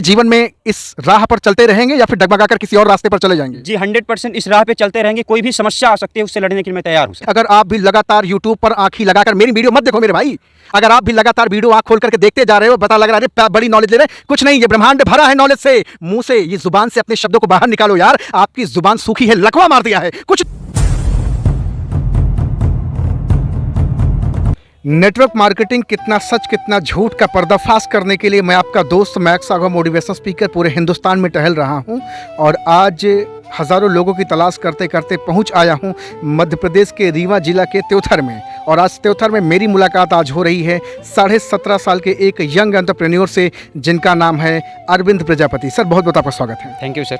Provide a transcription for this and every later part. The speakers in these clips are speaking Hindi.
जीवन में इस राह पर चलते रहेंगे या फिर डगमगाकर किसी और रास्ते पर चले जाएंगे? जी 100% इस राह पे चलते रहेंगे। कोई भी समस्या आ सकती है, उससे लड़ने के लिए मैं तैयार हूँ सर। अगर आप भी लगातार यूट्यूब पर आंखी लगाकर, मेरी वीडियो मत देखो मेरे भाई, अगर आप भी लगातार वीडियो आंख खोल करके देखते जा रहे हो, पता लग रहा है बड़ी नॉलेज ले रहे हैं, कुछ नहीं, ये ब्रह्मांड भरा है नॉलेज से। मुंह से, ये जुबान से अपने शब्दों को बाहर निकालो यार, आपकी जुबान सूखी है, लकवा मार दिया है कुछ। नेटवर्क मार्केटिंग कितना सच कितना झूठ का पर्दाफाश करने के लिए मैं आपका दोस्त मैक्स आगा मोटिवेशनल स्पीकर पूरे हिंदुस्तान में टहल रहा हूं और आज हज़ारों लोगों की तलाश करते करते पहुंच आया हूं मध्य प्रदेश के रीवा जिला के त्योथर में। और आज त्योथर में मेरी मुलाकात आज हो रही है 17.5 साल के एक यंग एंटरप्रेन्योर से, जिनका नाम है अरविंद प्रजापति। सर, बहुत बहुत आपका स्वागत है। Thank you sir.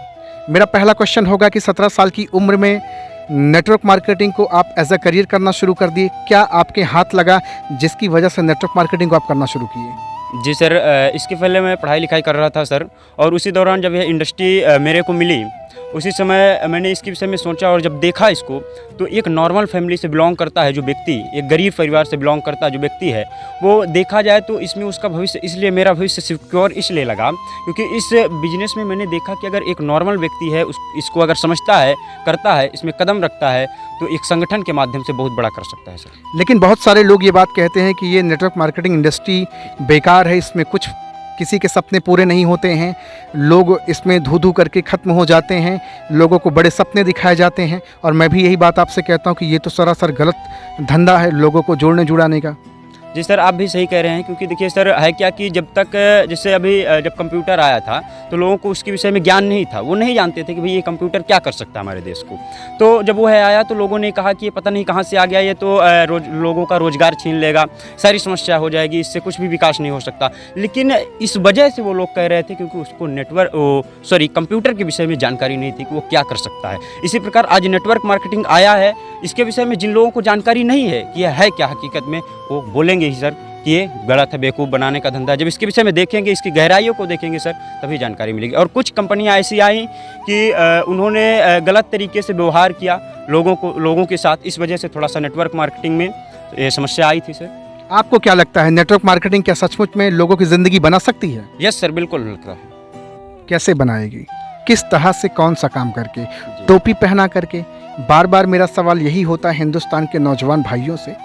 मेरा पहला क्वेश्चन होगा कि 17 साल की उम्र में नेटवर्क मार्केटिंग को आप एज अ करियर करना शुरू कर दिए, क्या आपके हाथ लगा जिसकी वजह से नेटवर्क मार्केटिंग को आप करना शुरू किए? जी सर, इसके पहले मैं पढ़ाई लिखाई कर रहा था सर, और उसी दौरान जब यह इंडस्ट्री मेरे को मिली, उसी समय मैंने इसके विषय में सोचा और जब देखा इसको, तो एक नॉर्मल फैमिली से बिलोंग करता है जो व्यक्ति, एक गरीब परिवार से बिलोंग करता है जो व्यक्ति है, वो देखा जाए तो इसमें उसका भविष्य, इसलिए मेरा भविष्य सिक्योर इसलिए लगा क्योंकि इस बिजनेस में मैंने देखा कि अगर एक नॉर्मल व्यक्ति है, इसको अगर समझता है, करता है, इसमें कदम रखता है, तो एक संगठन के माध्यम से बहुत बड़ा कर सकता है सर। लेकिन बहुत सारे लोग ये बात कहते हैं कि ये नेटवर्क मार्केटिंग इंडस्ट्री बेकार है, इसमें कुछ किसी के सपने पूरे नहीं होते हैं, लोग इसमें धू करके ख़त्म हो जाते हैं, लोगों को बड़े सपने दिखाए जाते हैं। और मैं भी यही बात आपसे कहता हूं कि ये तो सरासर गलत धंधा है लोगों को जोड़ने जुड़ाने का। जी सर, आप भी सही कह रहे हैं, क्योंकि देखिए सर, है क्या कि जब तक, जैसे अभी जब कंप्यूटर आया था तो लोगों को उसके विषय में ज्ञान नहीं था, वो नहीं जानते थे कि भाई ये कंप्यूटर क्या कर सकता है हमारे देश को। तो जब वो है आया तो लोगों ने कहा कि ये पता नहीं कहाँ से आ गया, ये तो लोगों का रोज़गार छीन लेगा, सारी समस्या हो जाएगी, इससे कुछ भी विकास नहीं हो सकता। लेकिन इस वजह से वो लोग कह रहे थे क्योंकि उसको कंप्यूटर के विषय में जानकारी नहीं थी कि वो क्या कर सकता है। इसी प्रकार आज नेटवर्क मार्केटिंग आया है, इसके विषय में जिन लोगों को जानकारी नहीं है कि यह है क्या हकीकत में, वो बोलेंगे ही सर कि ये गलत है, बेवकूफ़ बनाने का धंधा। जब इसके विषय में देखेंगे, इसकी गहराइयों को देखेंगे सर, तभी जानकारी मिलेगी। और कुछ कंपनियां ऐसी आई कि उन्होंने गलत तरीके से व्यवहार किया लोगों के साथ, इस वजह से थोड़ा सा नेटवर्क मार्केटिंग में ये समस्या आई थी सर। आपको क्या लगता है, नेटवर्क मार्केटिंग क्या सचमुच में लोगों की ज़िंदगी बना सकती है? यस सर, बिल्कुल लगता है। कैसे बनाएगी, किस तरह से, कौन सा काम करके? टोपी पहना करके? बार बार मेरा सवाल यही होता है हिंदुस्तान के नौजवान भाइयों से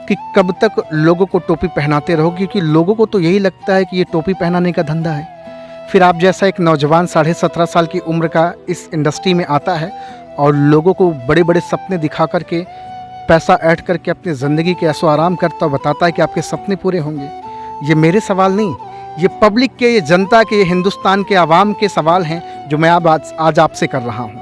कि कब तक लोगों को टोपी पहनाते रहो, क्योंकि लोगों को तो यही लगता है कि ये टोपी पहनाने का धंधा है। फिर आप जैसा एक नौजवान 17.5 साल की उम्र का इस इंडस्ट्री में आता है और लोगों को बड़े बड़े सपने दिखा करके, पैसा ऐड करके अपनी ज़िंदगी के ऐसो आराम करता बताता है कि आपके सपने पूरे होंगे। ये मेरे सवाल नहीं, ये पब्लिक के, ये जनता के, ये हिंदुस्तान के आवाम के सवाल हैं जो मैं आज आपसे कर रहा हूँ।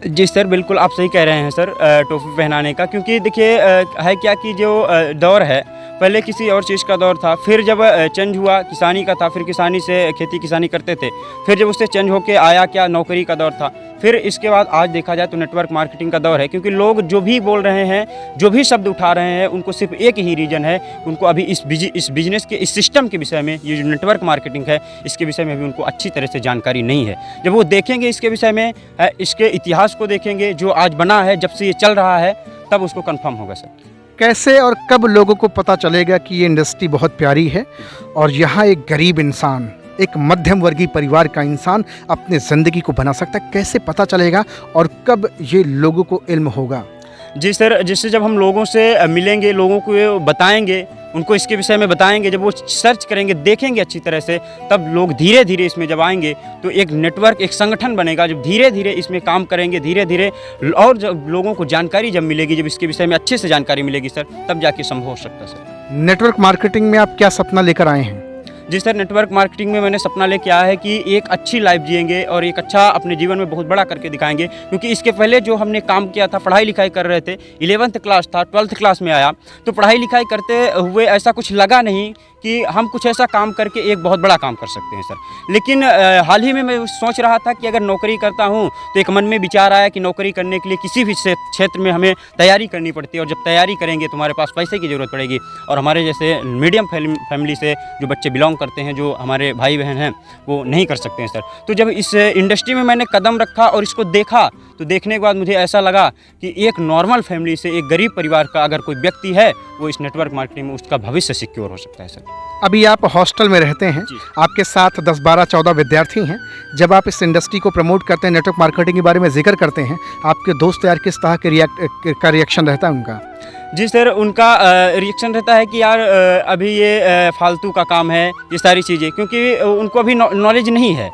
जी सर, बिल्कुल आप सही कह रहे हैं सर, टोपी पहनाने का। क्योंकि देखिए है क्या कि जो दौर है, पहले किसी और चीज़ का दौर था, फिर जब चेंज हुआ किसानी का था, फिर किसानी से खेती किसानी करते थे, फिर जब उससे चेंज होके आया क्या नौकरी का दौर था, फिर इसके बाद आज देखा जाए तो नेटवर्क मार्केटिंग का दौर है। क्योंकि लोग जो भी बोल रहे हैं, जो भी शब्द उठा रहे हैं, उनको सिर्फ एक ही रीज़न है, उनको अभी इस बिजनेस के, इस सिस्टम के विषय में, ये जो नेटवर्क मार्केटिंग है, इसके विषय में अभी उनको अच्छी तरह से जानकारी नहीं है। जब वो देखेंगे इसके विषय में, इसके इतिहास को देखेंगे जो आज बना है, जब से ये चल रहा है, तब उसको कन्फर्म होगा सर। कैसे और कब लोगों को पता चलेगा कि ये इंडस्ट्री बहुत प्यारी है और यहाँ एक गरीब इंसान, एक मध्यम वर्गीय परिवार का इंसान अपने ज़िंदगी को बना सकता है? कैसे पता चलेगा और कब ये लोगों को इल्म होगा? जी सर, जिससे जब हम लोगों से मिलेंगे, लोगों को ये बताएंगे, उनको इसके विषय में बताएंगे, जब वो सर्च करेंगे, देखेंगे अच्छी तरह से, तब लोग धीरे धीरे इसमें जब आएंगे तो एक नेटवर्क, एक संगठन बनेगा। जब धीरे धीरे इसमें काम करेंगे, धीरे धीरे, और जब लोगों को जानकारी जब मिलेगी, जब इसके विषय में अच्छे से जानकारी मिलेगी सर, तब जाके संभव हो सकता है सर। नेटवर्क मार्केटिंग में आप क्या सपना लेकर आए हैं? जी सर, नेटवर्क मार्केटिंग में मैंने सपना लेके आया है कि एक अच्छी लाइफ जिएंगे और एक अच्छा अपने जीवन में बहुत बड़ा करके दिखाएंगे। क्योंकि इसके पहले जो हमने काम किया था, पढ़ाई लिखाई कर रहे थे, 11th क्लास था, 12th क्लास में आया, तो पढ़ाई लिखाई करते हुए ऐसा कुछ लगा नहीं कि हम कुछ ऐसा काम करके एक बहुत बड़ा काम कर सकते हैं सर। लेकिन हाल ही में मैं सोच रहा था कि अगर नौकरी करता हूँ तो एक मन में विचार आया कि नौकरी करने के लिए किसी भी क्षेत्र में हमें तैयारी करनी पड़ती है, और जब तैयारी करेंगे तो हमारे पास पैसे की ज़रूरत पड़ेगी। और हमारे जैसे मीडियम फैमिली से जो बच्चे बिलोंग करते हैं, जो हमारे भाई बहन हैं वो नहीं कर सकते हैं सर। तो जब इस इंडस्ट्री में मैंने कदम रखा और इसको देखा, तो देखने के बाद मुझे ऐसा लगा कि एक नॉर्मल फैमिली से, एक गरीब परिवार का अगर कोई व्यक्ति है, वो इस नेटवर्क मार्केटिंग में उसका भविष्य सिक्योर हो सकता है सर। अभी आप हॉस्टल में रहते हैं, जी। आपके साथ 10, 12, 14 विद्यार्थी हैं। जब आप इस इंडस्ट्री को प्रमोट करते हैं, नेटवर्क मार्केटिंग के बारे में जिक्र करते हैं, आपके दोस्त यार किस तरह के रिएक्शन रहता है उनका? जी सर, उनका रिएक्शन रहता है कि यार अभी ये फालतू का काम है, ये सारी चीज़ें, क्योंकि उनको अभी नॉलेज नहीं है।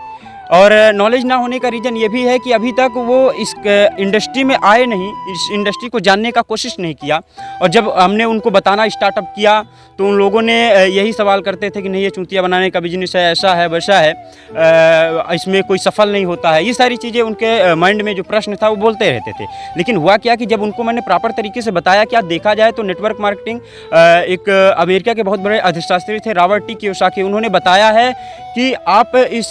और नॉलेज ना होने का रीज़न ये भी है कि अभी तक वो इस इंडस्ट्री में आए नहीं, इस इंडस्ट्री को जानने का कोशिश नहीं किया। और जब हमने उनको बताना स्टार्टअप किया, तो उन लोगों ने यही सवाल करते थे कि नहीं, ये चूतिया बनाने का बिजनेस है, ऐसा है, वैसा है, इसमें कोई सफल नहीं होता है। ये सारी चीज़ें उनके माइंड में जो प्रश्न था वो बोलते रहते थे। लेकिन हुआ क्या कि जब उनको मैंने प्रॉपर तरीके से बताया कि देखा जाए तो नेटवर्क मार्केटिंग, एक अमेरिका के बहुत बड़े अर्थशास्त्री थे रॉबर्ट टी कियोसाकी, उन्होंने बताया है कि आप इस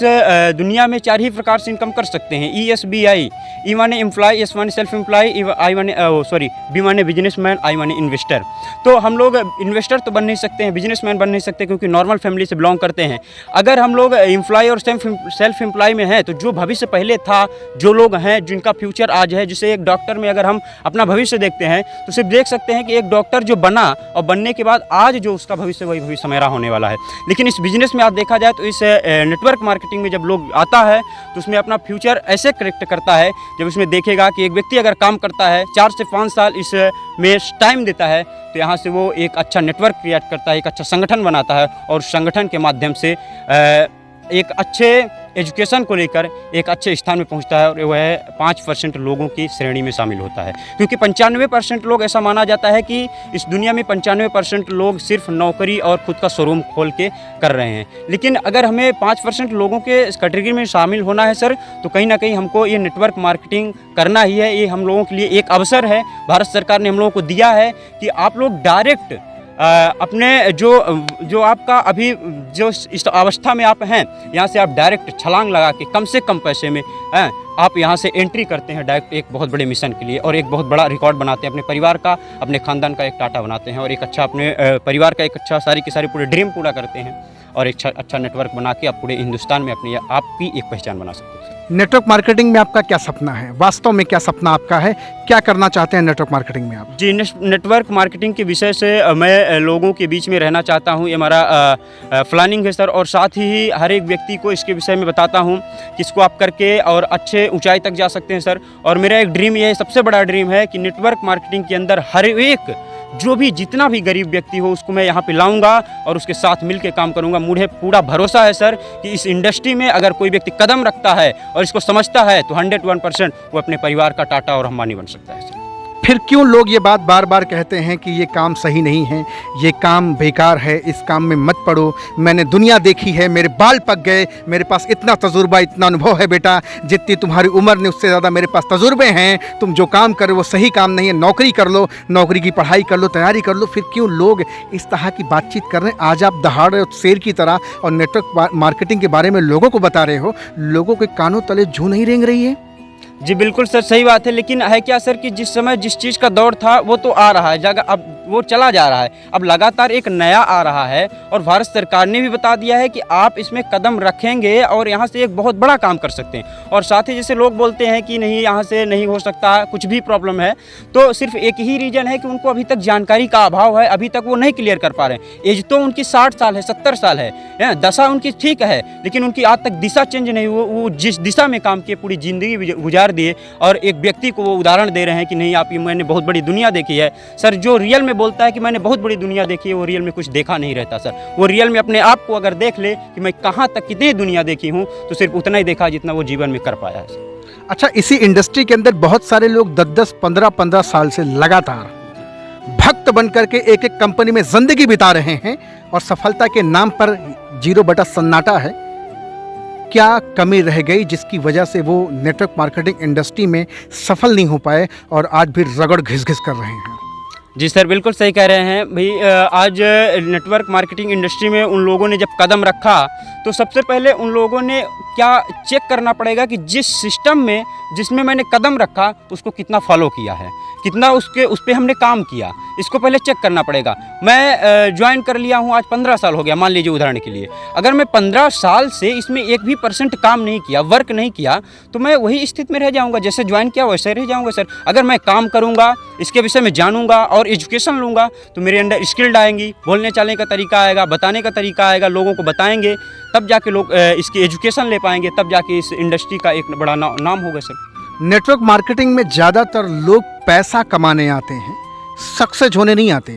दुनिया में 4 ही प्रकार से इनकम कर सकते हैं। ESBI, E माने एम्प्लॉय, S माने सेल्फ एम्प्लॉय, आई माने B माने बिजनेसमैन, I माने इन्वेस्टर। तो हम लोग इन्वेस्टर तो बन नहीं सकते हैं, बिजनेसमैन बन नहीं सकते, क्योंकि नॉर्मल फैमिली से बिलोंग करते हैं। अगर हम लोग एम्प्लॉय और सेल्फ एम्प्लॉय में हैं, तो जो भविष्य पहले था, जो लोग हैं जिनका फ्यूचर आज है, जैसे एक डॉक्टर में अगर हम अपना भविष्य देखते हैं, तो सिर्फ देख सकते हैं कि एक डॉक्टर जो बना और बनने के बाद आज जो उसका भविष्य, वही भविष्य मेरा होने वाला है। लेकिन इस बिजनेस में आप देखा जाए तो इस नेटवर्क मार्केटिंग में जब लोग आता है, तो उसमें अपना फ्यूचर ऐसे करेक्ट करता है, जब उसमें देखेगा कि एक व्यक्ति अगर काम करता है 4 से 5 साल इस में टाइम देता है, तो यहाँ से वो एक अच्छा नेटवर्क क्रिएट करता है, एक अच्छा संगठन बनाता है, और संगठन के माध्यम से एक अच्छे एजुकेशन को लेकर एक अच्छे स्थान में पहुंचता है, और वह 5% लोगों की श्रेणी में शामिल होता है। क्योंकि 95% लोग, ऐसा माना जाता है कि इस दुनिया में 95% लोग सिर्फ नौकरी और खुद का शोरूम खोल के कर रहे हैं। लेकिन अगर हमें 5% लोगों के इस कैटेगरी में शामिल होना है सर, तो कहीं ना कहीं हमको ये नेटवर्क मार्केटिंग करना ही है। ये हम लोगों के लिए एक अवसर है, भारत सरकार ने हम लोगों को दिया है कि आप लोग डायरेक्ट अपने जो आपका अभी जो इस अवस्था में आप हैं, यहाँ से आप डायरेक्ट छलांग लगा के कम से कम पैसे में आप यहाँ से एंट्री करते हैं डायरेक्ट एक बहुत बड़े मिशन के लिए, और एक बहुत बड़ा रिकॉर्ड बनाते हैं अपने परिवार का, अपने खानदान का एक टाटा बनाते हैं, और एक अच्छा अपने परिवार का एक अच्छा सारी की सारी पूरे ड्रीम पूरा करते हैं, और एक अच्छा नेटवर्क बना के आप पूरे हिंदुस्तान में अपनी आपकी एक पहचान बना सकते हैं। नेटवर्क मार्केटिंग में आपका क्या सपना है? वास्तव में क्या सपना आपका है? क्या करना चाहते हैं नेटवर्क मार्केटिंग में आप? जी, नेटवर्क मार्केटिंग के विषय से मैं लोगों के बीच में रहना चाहता हूँ, ये हमारा प्लानिंग है सर। और साथ ही हर एक व्यक्ति को इसके विषय में बताता हूँ कि इसको आप करके और अच्छे ऊंचाई तक जा सकते हैं सर। और मेरा एक ड्रीम ये सबसे बड़ा ड्रीम है कि नेटवर्क मार्केटिंग के अंदर हर एक जो भी जितना भी गरीब व्यक्ति हो, उसको मैं यहाँ पे लाऊंगा और उसके साथ मिलकर काम करूंगा। मुझे पूरा भरोसा है सर कि इस इंडस्ट्री में अगर कोई व्यक्ति कदम रखता है और इसको समझता है, तो 101% वो अपने परिवार का टाटा और अंबानी बन सकता है सर। फिर क्यों लोग ये बात बार बार कहते हैं कि ये काम सही नहीं है, ये काम बेकार है, इस काम में मत पड़ो, मैंने दुनिया देखी है, मेरे बाल पक गए, मेरे पास इतना तजुर्बा, इतना अनुभव है बेटा, जितनी तुम्हारी उम्र ने उससे ज़्यादा मेरे पास तजुर्बे हैं, तुम जो काम कर रहे हो वो सही काम नहीं है, नौकरी कर लो, नौकरी की पढ़ाई कर लो, तैयारी कर लो। फिर क्यों लोग इस तरह की बातचीत कर रहे हैं? आज आप दहाड़ रहे हो शेर की तरह और नेटवर्क मार्केटिंग के बारे में लोगों को बता रहे हो, लोगों के कानों तले जूं नहीं रेंग रही है? जी बिल्कुल सर, सही बात है। लेकिन है क्या सर कि जिस समय जिस चीज़ का दौर था वो तो आ रहा है, जगह अब वो चला जा रहा है, अब लगातार एक नया आ रहा है, और भारत सरकार ने भी बता दिया है कि आप इसमें कदम रखेंगे और यहाँ से एक बहुत बड़ा काम कर सकते हैं। और साथ ही जैसे लोग बोलते हैं कि नहीं, यहाँ से नहीं हो सकता, कुछ भी प्रॉब्लम है, तो सिर्फ एक ही रीज़न है कि उनको अभी तक जानकारी का अभाव है, अभी तक वो नहीं क्लियर कर पा रहे हैं। एज तो उनकी 60 साल है, 70 साल है, दशा उनकी ठीक है, लेकिन उनकी आज तक दिशा चेंज नहीं हुई। वो जिस दिशा में काम किए पूरी ज़िंदगी गुजार दिए, और एक व्यक्ति को वो उदाहरण दे रहे हैं कि नहीं, आप ये मैंने बहुत बड़ी दुनिया देखी है। सर, जो रियल में बोलता है कि मैंने बहुत बड़ी दुनिया देखी है, वो रियल में कुछ देखा नहीं रहता सर। वो रियल में अपने आप को अगर देख ले कि मैं कहाँ तक कितनी दुनिया देखी हूँ, तो सिर्फ उतना ही देखा जितना वो जीवन में कर पाया है सर। अच्छा, इसी इंडस्ट्री के अंदर बहुत सारे लोग 10-10, 15-15 साल से लगातार भक्त बन करके एक एक कंपनी में जिंदगी बिता रहे हैं, और सफलता के नाम पर 0 बटा सन्नाटा है। क्या कमी रह गई जिसकी वजह से वो नेटवर्क मार्केटिंग इंडस्ट्री में सफल नहीं हो पाए और आज भी रगड़ घिस घिस कर रहे हैं? जी सर, बिल्कुल सही कह रहे हैं भाई। आज नेटवर्क मार्केटिंग इंडस्ट्री में उन लोगों ने जब कदम रखा, तो सबसे पहले उन लोगों ने क्या चेक करना पड़ेगा कि जिस सिस्टम में जिसमें मैंने कदम रखा उसको कितना फॉलो किया है, कितना उस पर हमने काम किया, इसको पहले चेक करना पड़ेगा। मैं ज्वाइन कर लिया हूँ, आज 15 साल हो गया मान लीजिए उदाहरण के लिए। अगर मैं 15 साल से इसमें एक भी % काम नहीं किया, वर्क नहीं किया, तो मैं वही स्थिति में रह जाऊँगा, जैसे ज्वाइन किया वैसे रह जाऊँगा सर। अगर मैं काम करूँगा, इसके विषय में जानूँगा और एजुकेशन लूँगा तो मेरे अंदर स्किल्ड आएंगी, बोलने चालने का तरीका आएगा, बताने का तरीका आएगा, लोगों को बताएंगे, तब जाके लोग इसकी एजुकेशन ले पाएंगे, तब जाके इस इंडस्ट्री का एक बड़ा नाम होगा सर। नेटवर्क मार्केटिंग में ज़्यादातर लोग पैसा कमाने आते हैं, सक्सेस होने नहीं आते।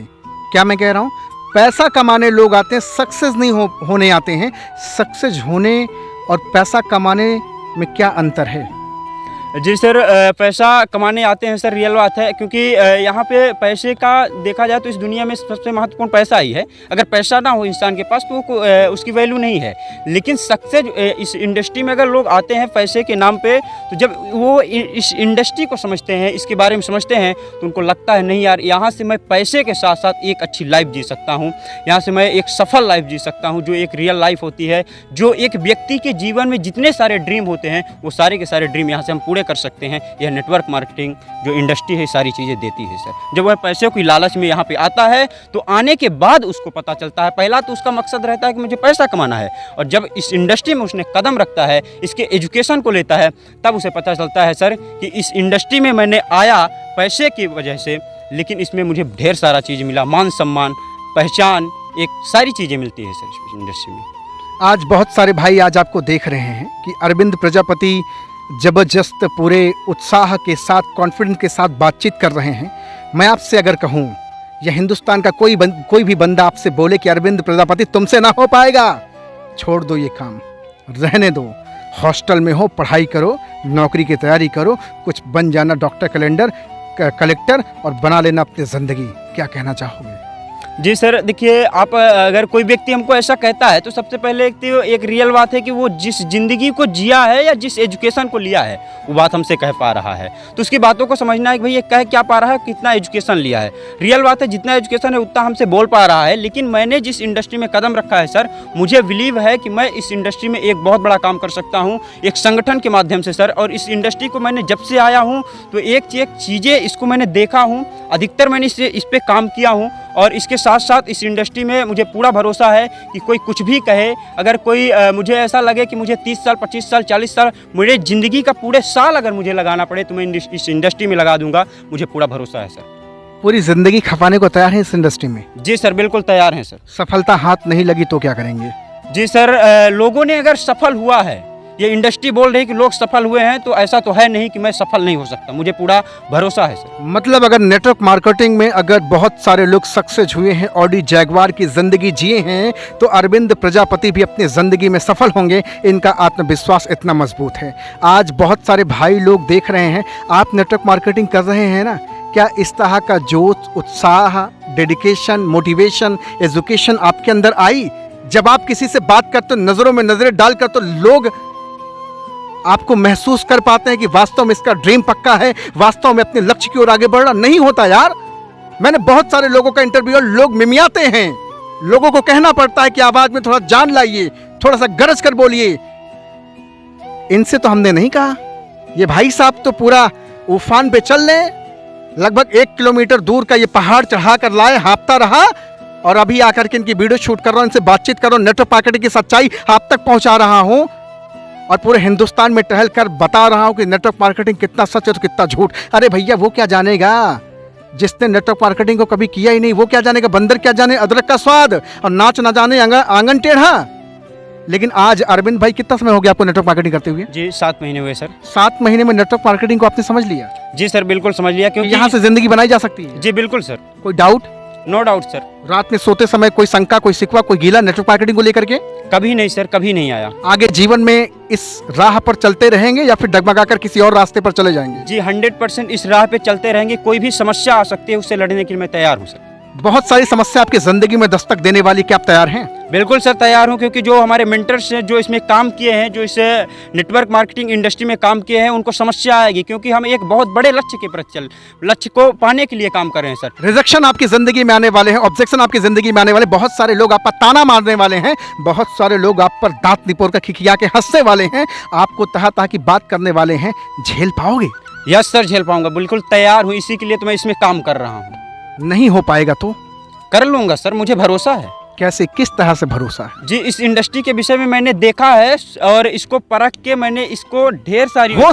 क्या मैं कह रहा हूँ? पैसा कमाने लोग आते हैं, सक्सेस नहीं होने आते हैं। सक्सेस होने और पैसा कमाने में क्या अंतर है? जी सर, पैसा कमाने आते हैं सर, रियल बात है, क्योंकि यहाँ पे पैसे का देखा जाए तो इस दुनिया में सबसे महत्वपूर्ण पैसा ही है। अगर पैसा ना हो इंसान के पास तो उसकी वैल्यू नहीं है। लेकिन सक्सेस इस इंडस्ट्री में अगर लोग आते हैं पैसे के नाम पे, तो जब वो इस इंडस्ट्री को समझते हैं, इसके बारे में समझते हैं, तो उनको लगता है नहीं यार, यहाँ से मैं पैसे के साथ साथ एक अच्छी लाइफ जी सकता हूँ, यहाँ से मैं एक सफल लाइफ जी सकता हूँ, जो एक रियल लाइफ होती है, जो एक व्यक्ति के जीवन में जितने सारे ड्रीम होते हैं वो सारे के सारे ड्रीम यहाँ से हम पूरे कर सकते हैं। यह नेटवर्क मार्केटिंग जो इंडस्ट्री है सारी चीज़ें देती है सर। जब वह पैसे की लालच में यहाँ पे आता है तो आने के बाद उसको पता चलता है, पहला तो उसका मकसद रहता है कि मुझे पैसा कमाना है, और जब इस इंडस्ट्री में उसने कदम रखता है, इसके एजुकेशन को लेता है, तब उसे पता चलता है सर कि इस इंडस्ट्री में मैंने आया पैसे की वजह से, लेकिन इसमें मुझे ढेर सारा चीज़ मिला, मान सम्मान, पहचान, एक सारी चीज़ें मिलती है सर इस इंडस्ट्री में। आज बहुत सारे भाई आज आपको देख रहे हैं कि अरविंद प्रजापति ज़बरदस्त पूरे उत्साह के साथ, कॉन्फिडेंस के साथ बातचीत कर रहे हैं। मैं आपसे अगर कहूँ या हिंदुस्तान का कोई भी बंदा आपसे बोले कि अरविंद प्रजापति तुमसे ना हो पाएगा, छोड़ दो ये काम, रहने दो, हॉस्टल में हो, पढ़ाई करो, नौकरी की तैयारी करो, कुछ बन जाना डॉक्टर, कलेक्टर और बना लेना अपनी ज़िंदगी, क्या कहना चाहोगे? जी सर, देखिए, आप अगर कोई व्यक्ति हमको ऐसा कहता है तो सबसे पहले एक रियल बात है कि वो जिस ज़िंदगी को जिया है या जिस एजुकेशन को लिया है वो बात हमसे कह पा रहा है, तो उसकी बातों को समझना है कि भाई ये कह क्या पा रहा है, कितना एजुकेशन लिया है। रियल बात है, जितना एजुकेशन है उतना हमसे बोल पा रहा है, लेकिन मैंने जिस इंडस्ट्री में कदम रखा है सर, मुझे बिलीव है कि मैं इस इंडस्ट्री में एक बहुत बड़ा काम कर सकता हूँ, एक संगठन के माध्यम से सर। और इस इंडस्ट्री को मैंने जब से आया हूँ तो एक चीज़ें इसको मैंने देखा हूँ, अधिकतर मैंने इस पर काम किया हूँ, और इसके साथ साथ इस इंडस्ट्री में मुझे पूरा भरोसा है कि कोई कुछ भी कहे, अगर कोई मुझे ऐसा लगे कि मुझे 30 साल, 25 साल, 40 साल, मेरे ज़िंदगी का पूरे साल अगर मुझे लगाना पड़े तो मैं इस इंडस्ट्री में लगा दूंगा, मुझे पूरा भरोसा है सर। पूरी ज़िंदगी खपाने को तैयार हैं इस इंडस्ट्री में? जी सर, बिल्कुल तैयार हैं सर। सफलता हाथ नहीं लगी तो क्या करेंगे? जी सर, लोगों ने अगर सफल हुआ है, ये इंडस्ट्री बोल रही है कि लोग सफल हुए हैं, तो ऐसा तो है नहीं कि मैं सफल नहीं हो सकता, मुझे पूरा भरोसा है सर। मतलब अगर नेटवर्क मार्केटिंग में अगर बहुत सारे लोग सक्सेस हुए हैं, ऑडी जैगवार की ज़िंदगी जिए हैं, तो अरविंद प्रजापति भी अपनी ज़िंदगी में सफल होंगे, इनका आत्मविश्वास इतना मजबूत है। आज बहुत सारे भाई लोग देख रहे हैं, आप नेटवर्क मार्केटिंग कर रहे हैं ना, क्या इस तरह का जोश, उत्साह, डेडिकेशन, मोटिवेशन, एजुकेशन आपके अंदर आई? जब आप किसी से बात करते हो, नज़रों में नज़रें डालकर, तो लोग आपको महसूस कर पाते हैं कि वास्तव में इसका ड्रीम पक्का है, वास्तव में अपने लक्ष्य की ओर आगे बढ़ रहा। नहीं होता यार, मैंने बहुत सारे लोगों का इंटरव्यू, लोग मिमियाते हैं, लोगों को कहना पड़ता है कि आवाज में थोड़ा जान लाइए, थोड़ा सा गरज कर बोलिए। इनसे तो हमने नहीं कहा, ये भाई साहब तो पूरा उफान पे चल रहे, लगभग 1 किलोमीटर दूर का ये पहाड़ चढ़ा कर लाए, हाँपता रहा, और अभी आकर के इनकी वीडियो शूट कर रहा हूं, इनसे बातचीत कर रहा हूं, नेटवर्क मार्केटिंग की सच्चाई आप तक पहुंचा रहा हूं, और पूरे हिंदुस्तान में टहल कर बता रहा हूं कि नेटवर्क मार्केटिंग कितना सच है तो कितना झूठ। अरे भैया, वो क्या जानेगा जिसने नेटवर्क मार्केटिंग को कभी किया ही नहीं, वो क्या जानेगा, बंदर क्या जाने अदरक का स्वाद, और नाच ना जाने आंगन टेढ़ा। लेकिन आज अरविंद भाई, कितना समय हो गया आपको नेटवर्क मार्केटिंग करते हुए? जी 7 महीने हुए सर। 7 महीने में नेटवर्क मार्केटिंग को आपने समझ लिया? जी सर, बिल्कुल समझ लिया, क्योंकि यहाँ से जिंदगी बनाई जा सकती है। जी बिल्कुल सर। कोई डाउट? No doubt sir. रात में सोते समय कोई शंका, कोई शिकवा, कोई गीला नेटवर्क मार्केटिंग को लेकर के? कभी नहीं सर, कभी नहीं आया। आगे जीवन में इस राह पर चलते रहेंगे या फिर डगमगाकर किसी और रास्ते पर चले जाएंगे? जी 100% इस राह पे चलते रहेंगे, कोई भी समस्या आ सकती है उससे लड़ने के लिए मैं तैयार हूँ सर। बहुत सारी समस्या आपकी ज़िंदगी में दस्तक देने वाली, क्या आप तैयार हैं? बिल्कुल सर तैयार हूँ, क्योंकि जो हमारे मेंटर्स हैं जो इसमें काम किए हैं, जो इस नेटवर्क मार्केटिंग इंडस्ट्री में काम किए हैं, उनको समस्या आएगी, क्योंकि हम एक बहुत बड़े लक्ष्य को पाने के लिए काम कर रहे हैं सर। रिजेक्शन आपकी ज़िंदगी में आने वाले हैं, ऑब्जेक्शन आपकी ज़िंदगी में आने वाले, बहुत सारे लोग आप पर ताना मारने वाले हैं, बहुत सारे लोग आप पर दांत निपोर कर खिखिया के हंसने वाले हैं, आपको तहा तहा की बात करने वाले हैं। झेल पाओगे? यस सर, झेल पाऊंगा, बिल्कुल तैयार हूँ, इसी के लिए तो मैं इसमें काम कर रहा हूँ। नहीं हो पाएगा तो कर लूँगा सर, मुझे भरोसा है। कैसे, किस तरह से भरोसा है? जी, इस इंडस्ट्री के विषय में मैंने देखा है और इसको परख के मैंने इसको ढेर सारी हो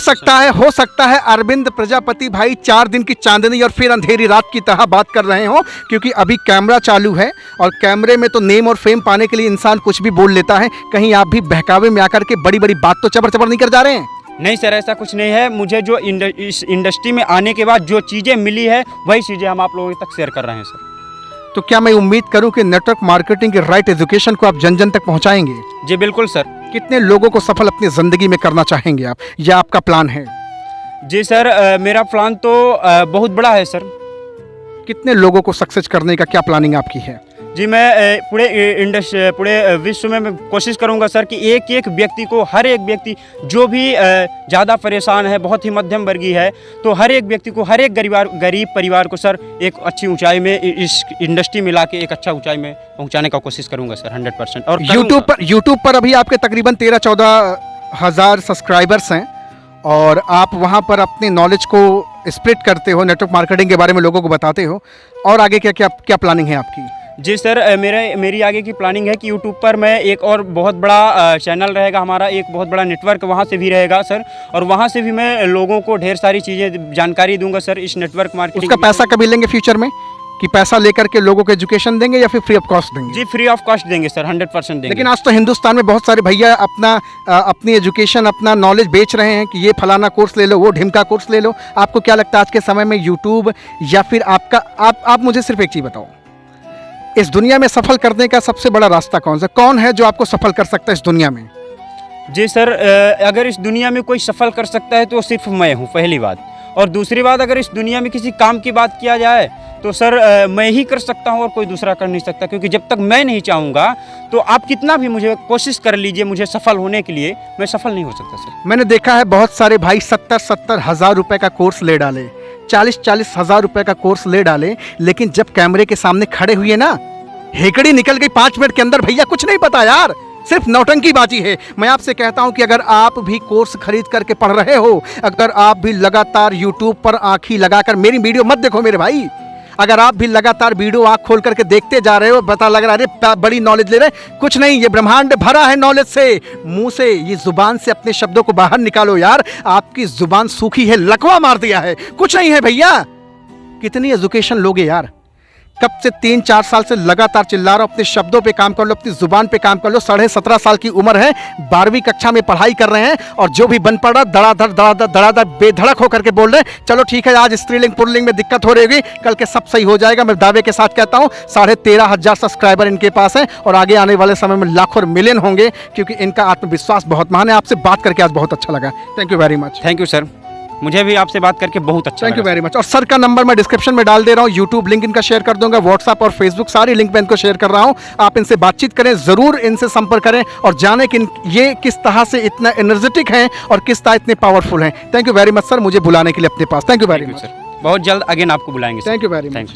सकता है अरविंद प्रजापति भाई 4 दिन की चांदनी और फिर अंधेरी रात की तरह बात कर रहे हो, क्योंकि अभी कैमरा चालू है और कैमरे में तो नेम और फेम पाने के लिए इंसान कुछ भी बोल लेता है। कहीं आप भी बहकावे में आकर के बड़ी बड़ी बात तो चबर चबर नहीं कर जा रहे हैं? नहीं सर, ऐसा कुछ नहीं है। मुझे जो इस इंडस्ट्री में आने के बाद जो चीज़ें मिली है वही चीज़ें हम आप लोगों तक शेयर कर रहे हैं सर। तो क्या मैं उम्मीद करूं कि नेटवर्क मार्केटिंग के राइट एजुकेशन को आप जन जन तक पहुंचाएंगे? जी बिल्कुल सर। कितने लोगों को सफल अपनी ज़िंदगी में करना चाहेंगे आप, या आपका प्लान है? जी सर, मेरा प्लान तो बहुत बड़ा है सर। कितने लोगों को सक्सेस करने का क्या प्लानिंग आपकी है? जी, मैं पूरे विश्व में मैं कोशिश करूंगा सर कि एक एक व्यक्ति को, हर एक व्यक्ति जो भी ज़्यादा परेशान है, बहुत ही मध्यम वर्गीय है, तो हर एक व्यक्ति को, हर एक गरीब परिवार को सर एक अच्छी ऊंचाई में, इस इंडस्ट्री में लाके एक अच्छा ऊंचाई में पहुंचाने का कोशिश करूंगा सर 100%। और यूट्यूब पर अभी आपके तकरीबन 13-14 हज़ार सब्सक्राइबर्स हैं और आप वहाँ पर अपने नॉलेज को स्प्रेड करते हो, नेटवर्क मार्केटिंग के बारे में लोगों को बताते हो, और आगे क्या क्या क्या प्लानिंग है आपकी? जी सर, मेरी आगे की प्लानिंग है कि यूट्यूब पर मैं एक और बहुत बड़ा चैनल रहेगा हमारा, एक बहुत बड़ा नेटवर्क वहाँ से भी रहेगा सर, और वहाँ से भी मैं लोगों को ढेर सारी चीज़ें जानकारी दूंगा सर इस नेटवर्क मार्केटिंग। उसका पैसा कभी लेंगे फ्यूचर में, कि पैसा लेकर के लोगों को एजुकेशन देंगे या फिर फ्री ऑफ कॉस्ट देंगे? जी, फ्री ऑफ कॉस्ट देंगे सर, 100% देंगे। लेकिन आज तो हिंदुस्तान में बहुत सारे भैया अपनी एजुकेशन, अपना नॉलेज बेच रहे हैं कि ये फलाना कोर्स ले लो, वो ढिमका कोर्स ले लो। आपको क्या लगता है आज के समय में यूट्यूब या फिर आप मुझे सिर्फ एक चीज़ बताओ, इस दुनिया में सफल करने का सबसे बड़ा रास्ता कौन सा, कौन है जो आपको सफल कर सकता है इस दुनिया में? जी सर, अगर इस दुनिया में कोई सफल कर सकता है तो सिर्फ मैं हूँ, पहली बात। और दूसरी बात, अगर इस दुनिया में किसी काम की बात किया जाए तो सर मैं ही कर सकता हूँ और कोई दूसरा कर नहीं सकता, क्योंकि जब तक मैं नहीं चाहूँगा तो आप कितना भी मुझे कोशिश कर लीजिए मुझे सफल होने के लिए, मैं सफल नहीं हो सकता सर। मैंने देखा है बहुत सारे भाई 70-70 हज़ार रुपए का कोर्स ले डाले, 40-40 हज़ार रुपए का कोर्स ले डाले, लेकिन जब कैमरे के सामने खड़े हुए ना, हेकड़ी निकल गई 5 मिनट के अंदर। भैया कुछ नहीं पता यार, सिर्फ नौटंकीबाजी है। मैं आपसे कहता हूं कि अगर आप भी कोर्स खरीद करके पढ़ रहे हो, अगर आप भी लगातार यूट्यूब पर आंखें लगाकर, मेरी वीडियो मत देखो मेरे भाई, अगर आप भी लगातार वीडियो आंख खोल करके देखते जा रहे हो, पता लग रहा है अरे बड़ी नॉलेज ले रहे, कुछ नहीं, ये ब्रह्मांड भरा है नॉलेज से। मुंह से, ये जुबान से अपने शब्दों को बाहर निकालो यार, आपकी जुबान सूखी है, लकवा मार दिया है, कुछ नहीं है भैया। कितनी एजुकेशन लोगे यार? कब से 3-4 साल से लगातार चिल्ला रहा हूं, अपने शब्दों पे काम कर लो, अपनी जुबान पे काम कर लो। 17.5 साल की उम्र है, 12वीं कक्षा में पढ़ाई कर रहे हैं, और जो भी बन पड़ रहा धड़ाधड़ बेधड़क होकर के बोल रहे हैं चलो ठीक है, आज स्त्रीलिंग पुल्लिंग में दिक्कत हो रही होगी, कल के सब सही हो जाएगा। मैं दावे के साथ कहता हूँ 13,500 सब्सक्राइबर इनके पास हैं और आगे आने वाले समय में लाखों और मिलियन होंगे, क्योंकि इनका आत्मविश्वास बहुत महान है। आपसे बात करके आज बहुत अच्छा लगा। Thank you very much. Thank you sir, मुझे भी आपसे बात करके बहुत अच्छा थैंक यू वेरी मच। और सर का नंबर मैं डिस्क्रिप्शन में डाल दे रहा हूँ, यूट्यूब लिंक इनका शेयर कर दूंगा, व्हाट्सएप और फेसबुक सारी लिंक मैं इनको शेयर कर रहा हूँ। आप इनसे बातचीत करें, ज़रूर इनसे संपर्क करें और जानें कि ये किस तरह से इतना एनर्जेटिक हैं और किस तरह इतने पावरफुल हैं। Thank you very much sir, मुझे बुलाने के लिए अपने पास। Thank you very much sir, बहुत जल्द अगेन आपको बुलाएंगे। Thank you very much.